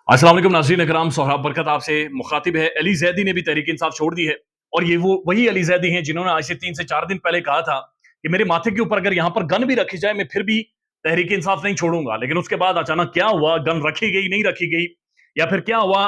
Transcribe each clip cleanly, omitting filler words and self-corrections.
अस्सलाम वालेकुम नाज़रीन इकराम, सोहराब बरकत आपसे मुखातिब है। अली ज़ैदी ने भी तहरीक इंसाफ छोड़ दी है और ये वो वही अली ज़ैदी हैं जिन्होंने आज से 3 से 4 दिन पहले कहा था कि मेरे माथे के ऊपर अगर यहाँ पर गन भी रखी जाए मैं फिर भी तहरीक इंसाफ नहीं छोड़ूंगा। लेकिन उसके बाद अचानक क्या हुआ, गन रखी गई, नहीं रखी गई, या फिर क्या हुआ,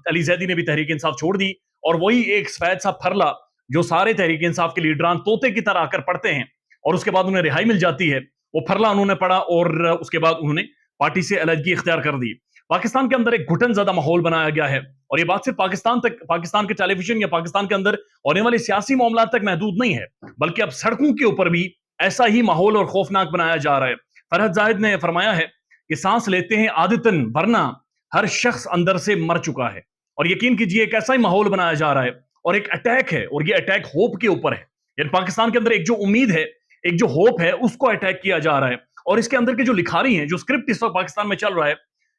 अली ज़ैदी ने भी तहरीक इंसाफ छोड़ दी और वही एक सफेद सा फरला जो सारे तहरीक इंसाफ के लीडरान तोते की तरह आकर पढ़ते हैं और उसके बाद उन्हें रिहाई मिल जाती है, वो फरला उन्होंने पढ़ा और उसके बाद उन्होंने पार्टी से अलग इख्तियार कर दी। पाकिस्तान के अंदर एक घुटन ज्यादा माहौल बनाया गया है और ये बात सिर्फ पाकिस्तान के टेलीविजन या पाकिस्तान के अंदर होने वाले सियासी मामला तक महदूद नहीं है, बल्कि अब सड़कों के ऊपर भी ऐसा ही माहौल और खौफनाक बनाया जा रहा है। फरहद जाहिद ने फरमाया है कि सांस लेते हैं आदतन, वरना हर शख्स अंदर से मर चुका है। और यकीन कीजिए एक ऐसा ही माहौल बनाया जा रहा है और एक अटैक है, और ये अटैक होप के ऊपर है। यानी पाकिस्तान के अंदर एक जो उम्मीद है, एक जो होप है, उसको अटैक किया जा रहा है। और इसके अंदर के जो लिखारी हैं, जो स्क्रिप्ट इस वक्त पाकिस्तान में चल रहा है,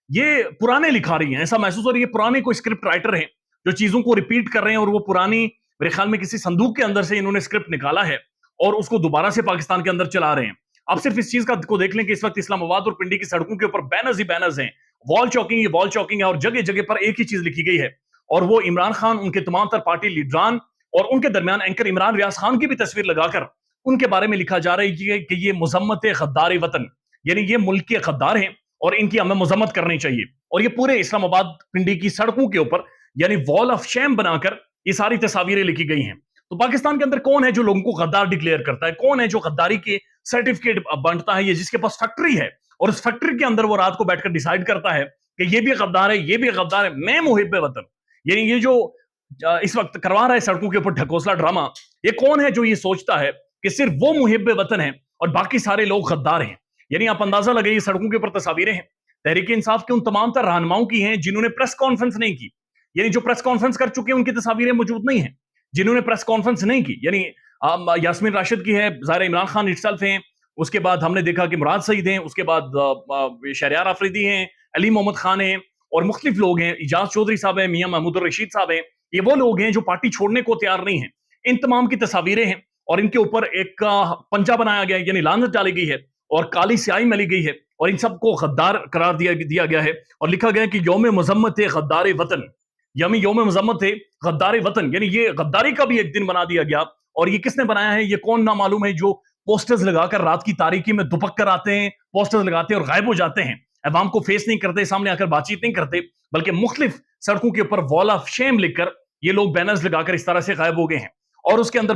ये पुराने लिखारी हैं। ऐसा महसूस हो रहा है ये पुराने कोई स्क्रिप्ट राइटर हैं जो चीजों को रिपीट कर रहे हैं, और वो पुरानी, मेरे ख्याल में किसी संदूक के अंदर से इन्होंने स्क्रिप्ट निकाला है और उसको दोबारा से पाकिस्तान के अंदर चला रहे हैं। आप सिर्फ इस चीज को देख लें कि इस वक्त इस्लामाबाद और पिंडी की सड़कों के ऊपर बैनर्स ही बैनर्स हैं। वॉल चौकिंग, ये वॉल चौकिंग है और जगह जगह पर एक ही चीज लिखी गई है, और वो इमरान खान, उनके तमाम तर पार्टी लीडरान और उनके दरमियान एंकर इमरान रियाज खान की भी तस्वीर लगाकर उनके बारे में लिखा जा रहा है कि ये मुजम्मत गद्दार वतन, यानी ये मुल्क के गद्दार हैं और इनकी हमें मजम्मत करनी चाहिए। और ये पूरे इस्लामाबाद पिंडी की सड़कों के ऊपर यानी वॉल ऑफ शेम बनाकर ये सारी तस्वीरें लिखी गई हैं। तो पाकिस्तान के अंदर कौन है जो लोगों को गद्दार डिक्लेयर करता है? कौन है जो गद्दारी के सर्टिफिकेट बांटता है? ये जिसके पास फैक्ट्री है और उस फैक्ट्री के अंदर वो रात को बैठकर डिसाइड करता है कि ये भी गद्दार है, ये भी गद्दार है, मैं मुहिब वतन। यानी ये जो इस वक्त करवा रहा है सड़कों के ऊपर ढकोसला ड्रामा, ये कौन है जो ये सोचता है कि सिर्फ वो मुहिब वतन है और बाकी सारे लोग गद्दार हैं? यानी आप अंदाजा लगाइए, सड़कों के ऊपर तस्वीरें हैं तहरीक इंसाफ के उन तमाम तर रहनुमाओं की हैं जिन्होंने प्रेस कॉन्फ्रेंस नहीं की। यानी जो प्रेस कॉन्फ्रेंस कर चुके हैं उनकी तस्वीरें मौजूद नहीं है। जिन्होंने प्रेस कॉन्फ्रेंस नहीं की, यानी यास्मीन राशिद की है, ज़ाहिर इमरान खान इटसेल्फ हैं, उसके बाद हमने देखा कि मुराद सईद हैं, उसके बाद शहरयार आफरीदी हैं, अली मोहम्मद खान हैं और मुख्तलिफ लोग हैं, इजाज चौधरी साहब हैं, मियां महमूद रशीद साहब हैं। ये वो लोग हैं जो पार्टी छोड़ने को तैयार नहीं है। इन तमाम की तस्वीरें हैं और इनके ऊपर एक पंजा बनाया गया है, यानी लानत डाली गई है और काली स्याही मली गई है और इन सबको गद्दार करार दिया गया है और लिखा गया है कि यौम मजम्मत है गद्दार वतन, यानी यौम मजम्मत है गद्दार वतन, यानी ये गद्दारी का भी एक दिन बना दिया गया। और ये किसने बनाया है? ये कौन ना मालूम है जो पोस्टर्स लगाकर रात की तारीकी में दुपक कर आते हैं, पोस्टर्स लगाते हैं और गायब हो जाते हैं, अवाम को फेस नहीं करते, सामने आकर बातचीत नहीं करते, बल्कि मुख्तलिफ सड़कों के ऊपर वॉल ऑफ शेम लिखकर ये लोग बैनर्स लगाकर इस तरह से गायब हो गए हैं। और उसके अंदर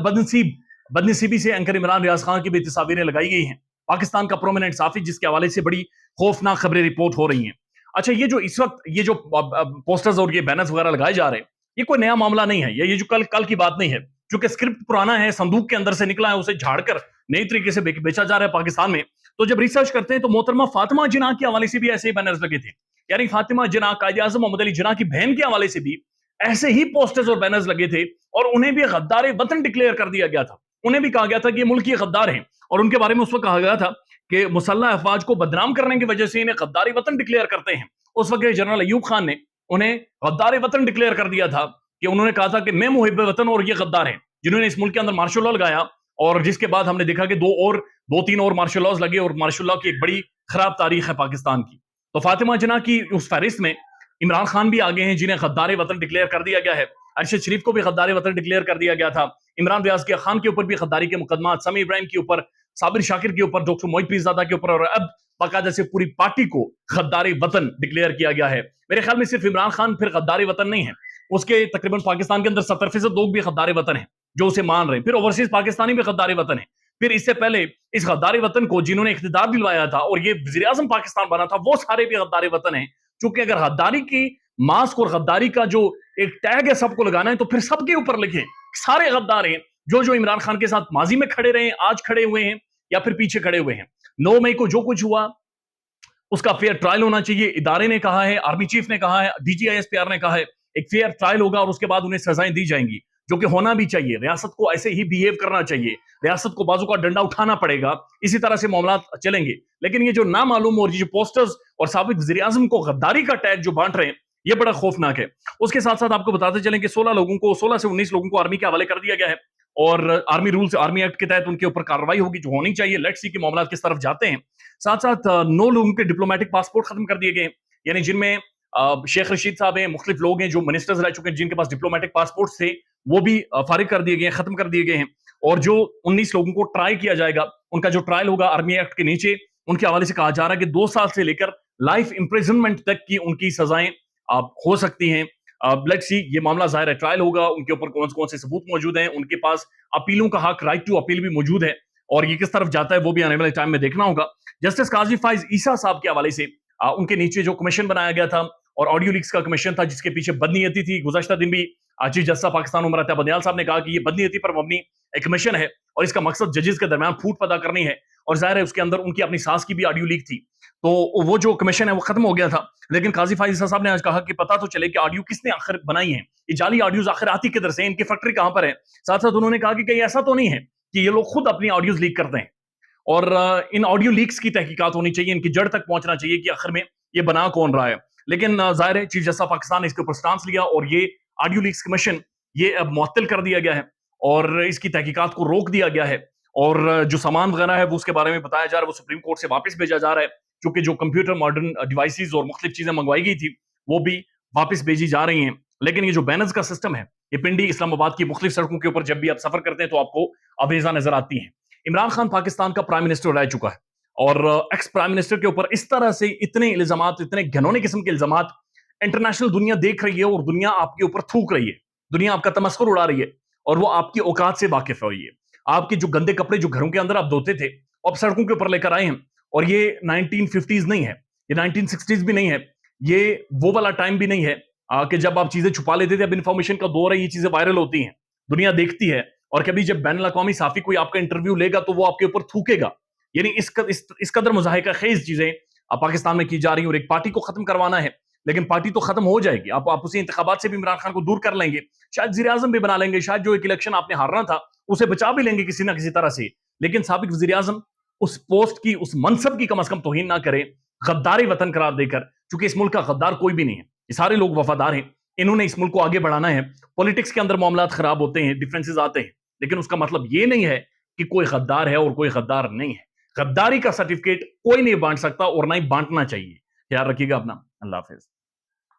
बदनसीबी से एंकर इमरान रियाज खान की भी तस्वीरें लगाई गई हैं, पाकिस्तान का प्रोमिनेंट साफी, जिसके हवाले से बड़ी खौफनाक खबरें रिपोर्ट हो रही हैं। अच्छा, ये जो इस वक्त ये जो पोस्टर्स और ये बैनर्स वगैरह लगाए जा रहे हैं, ये कोई नया मामला नहीं है, ये जो कल कल की बात नहीं है। क्योंकि स्क्रिप्ट पुराना है, संदूक के अंदर से निकला है, उसे झाड़कर नई तरीके से बेचा जा रहा है पाकिस्तान में। तो जब रिसर्च करते हैं तो मोहतरमा फातिमा जिन्ना के हवाले से भी ऐसे ही बैनर्स लगे थे, यानी फातिमा जिन्ना, कायद आजम मोहम्मद अली जिन्ना की बहन के हवाले से भी ऐसे ही पोस्टर्स और बैनर्स लगे थे और उन्हें भी गद्दार वतन डिक्लेयर कर दिया गया था। उन्हें भी कहा गया था कि ये मुल्क के गद्दार हैं और उनके बारे में उस वक्त कहा गया था कि मुसल्लह अफवाज को बदनाम करने की वजह से इन्हें गद्दारी वतन डिक्लेयर करते हैं। उस वक्त जनरल अयूब खान ने उन्हें गद्दारी वतन डिक्लेयर कर दिया था कि उन्होंने कहा था कि मैं मुहिब वतन और ये गद्दार हैं जिन्होंने इस मुल्क के अंदर मार्शल लॉ लगाया। और जिसके बाद हमने देखा कि दो तीन और मार्शल लॉज लगे और मार्शल लॉ की एक बड़ी खराब तारीख है पाकिस्तान की। तो फातिमा जिन्ना की उस फहरिस्त में इमरान खान भी आगे हैं जिन्हें गद्दार वतन डिक्लेयर कर दिया गया है। अरशद शरीफ को भी गद्दार वतन डिक्लेयर कर दिया गया था। इमरान रियाज खान के ऊपर भी गद्दारी के मुकदमा, समी इब्राहिम के ऊपर, साबिर शाकिर के ऊपर, डॉक्टर मोहित पीरजादा के ऊपर, और अब बाकायदा से पूरी पार्टी को गद्दारी वतन डिक्लेयर किया गया है। मेरे ख्याल में सिर्फ इमरान खान फिर गद्दारी वतन नहीं है, उसके तकरीबन पाकिस्तान के अंदर 70% लोग भी गद्दारी वतन है जो उसे मान रहे हैं। फिर ओवरसीज पाकिस्तानी भी गद्दारी वतन है। फिर इससे पहले इस गद्दारी वतन को जिन्होंने इख्तिदार दिलवाया था और ये वज़ीर आज़म पाकिस्तान बना था, वो सारे भी गद्दारी वतन है। क्योंकि अगर गद्दारी की मास्क और गद्दारी का जो एक टैग है सबको लगाना है, तो फिर सबके ऊपर लिखें सारे गद्दार हैं जो इमरान खान के साथ माजी में खड़े रहे, आज खड़े हुए हैं या फिर पीछे खड़े हुए हैं। 9 मई को जो कुछ हुआ उसका फेयर ट्रायल होना चाहिए। इदारे ने कहा है, आर्मी चीफ ने कहा है, DGISPR ने कहा है, एक फेयर ट्रायल होगा और उसके बाद उन्हें सजाएं दी जाएंगी, जो कि होना भी चाहिए। रियासत को ऐसे ही बिहेव करना चाहिए, रियासत को बाजू का डंडा उठाना पड़ेगा, इसी तरह से मामला चलेंगे। लेकिन ये जो नामालूम और ये जो पोस्टर्स और साबिक वज़ीर आज़म को गद्दारी का टैग जो बांट रहे हैं, ये बड़ा खौफनाक है। उसके साथ साथ आपको बताते चलें कि 16 से 19 लोगों को आर्मी के हवाले कर दिया गया है और आर्मी एक्ट के तहत उनके ऊपर कार्रवाई होगी जो होनी चाहिए। लेट्स सी कि मामला किस तरफ जाते हैं। साथ साथ 9 लोगों के डिप्लोमेटिक पासपोर्ट खत्म कर दिए गए, यानी जिनमें शेख रशीद साहब हैं, मुख्तलिफ लोग हैं जो मिनिस्टर्स रह चुके हैं, जिनके पास डिप्लोमेटिक पासपोर्ट्स थे, वो भी फारिग कर दिए गए हैं, खत्म कर दिए गए हैं। और जो 19 लोगों को ट्राई किया जाएगा, उनका जो ट्रायल होगा आर्मी एक्ट के नीचे, उनके हवाले से कहा जा रहा है कि 2 साल से लेकर लाइफ इंप्रिजनमेंट तक की उनकी सजाएं हो सकती हैं। लेट्स सी, ये मामला ज़ाहिर है ट्रायल होगा, उनके ऊपर कौन-कौन से सबूत मौजूद हैं, उनके पास अपीलों का हक, राइट टू अपील भी मौजूद है, और ये किस तरफ जाता है वो भी आने वाले टाइम में देखना होगा। जस्टिस काजी फाइज ईसा साहब के हवाले से उनके नीचे जो कमीशन बनाया गया था, और ऑडियो लीक्स का कमीशन था जिसके पीछे बदनीयती थी, गुज़श्ता दिन भी चीफ जस्टिस पाकिस्तान उमर अता बंदियाल साहब ने कहा कि ये बदनीयती पर मबनी एक कमीशन है और इसका मकसद जजेस के दरमियान फूट पैदा करनी है, और जाहिर है उसके अंदर उनकी अपनी सास की भी ऑडियो लीक थी। तो वो जो कमीशन है वो खत्म हो गया था, लेकिन काजी फाइज ईसा साहब ने आज कहा कि पता तो चले कि ऑडियो किसने आखिर बनाई है, ये जाली ऑडियोज आखिर आती किधर से, इनकी फैक्ट्री कहां पर है। साथ साथ उन्होंने कहा कि कहीं ऐसा तो नहीं है कि ये लोग खुद अपनी ऑडियोज लीक करते हैं, और इन ऑडियो लीक्स की तहकीकात होनी चाहिए, इनकी जड़ तक पहुंचना चाहिए कि आखिर में ये बना कौन रहा है। लेकिन जाहिर है चीफ जस्टिस पाकिस्तान ने इसके ऊपर स्टांस लिया, और ये ऑडियो लीक्स कमीशन ये अब मुअत्तल कर दिया गया है, और इसकी तहकीकात को रोक दिया गया है, और जो सामान वगैरह है वो उसके बारे में बताया जा रहा है वो सुप्रीम कोर्ट से वापस भेजा जा रहा है, क्योंकि जो कंप्यूटर मॉडर्न डिवाइसेस और मुख्तलिफ चीजें मंगवाई गई थी वो भी वापस भेजी जा रही हैं। लेकिन ये जो बैनर्स का सिस्टम है, ये पिंडी इस्लामाबाद की मुख्तलिफ सड़कों के ऊपर जब भी आप सफर करते हैं तो आपको अवेजा नजर आती है। इमरान खान पाकिस्तान का प्राइम मिनिस्टर रह चुका है, और एक्स प्राइम मिनिस्टर के ऊपर इस तरह से इतने इल्जामात, इतने घिनौने किस्म के इल्जामात इंटरनेशनल दुनिया देख रही है, और दुनिया आपके ऊपर थूक रही है, दुनिया आपका तमस्खुर उड़ा रही है, और वो आपकी औकात से वाकिफ है। ये आपके जो गंदे कपड़े जो घरों के अंदर आप धोते थे, अब सड़कों के ऊपर लेकर आए हैं, और ये 1950s नहीं है, ये 1960s भी नहीं है, ये वो वाला टाइम भी नहीं है कि जब आप चीजें छुपा लेते थे। अब इंफॉर्मेशन का दौर है, ये चीजें वायरल होती हैं, दुनिया देखती है, और कभी जब बैनुल अक़वामी साफी कोई आपका इंटरव्यू लेगा तो वो आपके ऊपर थूकेगा। यानी इस कदर मुज़ाहिका खेज चीजें पाकिस्तान में की जा रही हैं, और एक पार्टी को खत्म करवाना है, लेकिन पार्टी तो खत्म हो जाएगी, आप उसी इंतखाबात से भी इमरान खान को दूर कर लेंगे, शायद वज़ीर आज़म भी बना लेंगे, शायद जो एक इलेक्शन आपने हारना था उसे बचा भी लेंगे किसी ना किसी तरह से, लेकिन साबिक वज़ीर आज़म उस पोस्ट की, उस मनसब की कम अज कम तौहीन ना करे गद्दारी वतन करार देकर, क्योंकि इस मुल्क का गद्दार कोई भी नहीं है, ये सारे लोग वफादार हैं, इन्होंने इस मुल्क को आगे बढ़ाना है। पॉलिटिक्स के अंदर मामलात खराब होते हैं, डिफरेंसेस आते हैं, लेकिन उसका मतलब ये नहीं है कि कोई गद्दार है और कोई गद्दार नहीं है। गद्दारी का सर्टिफिकेट कोई नहीं बांट सकता, और ना ही बांटना चाहिए। ख्याल रखिएगा अपना। अल्लाह हाफिज।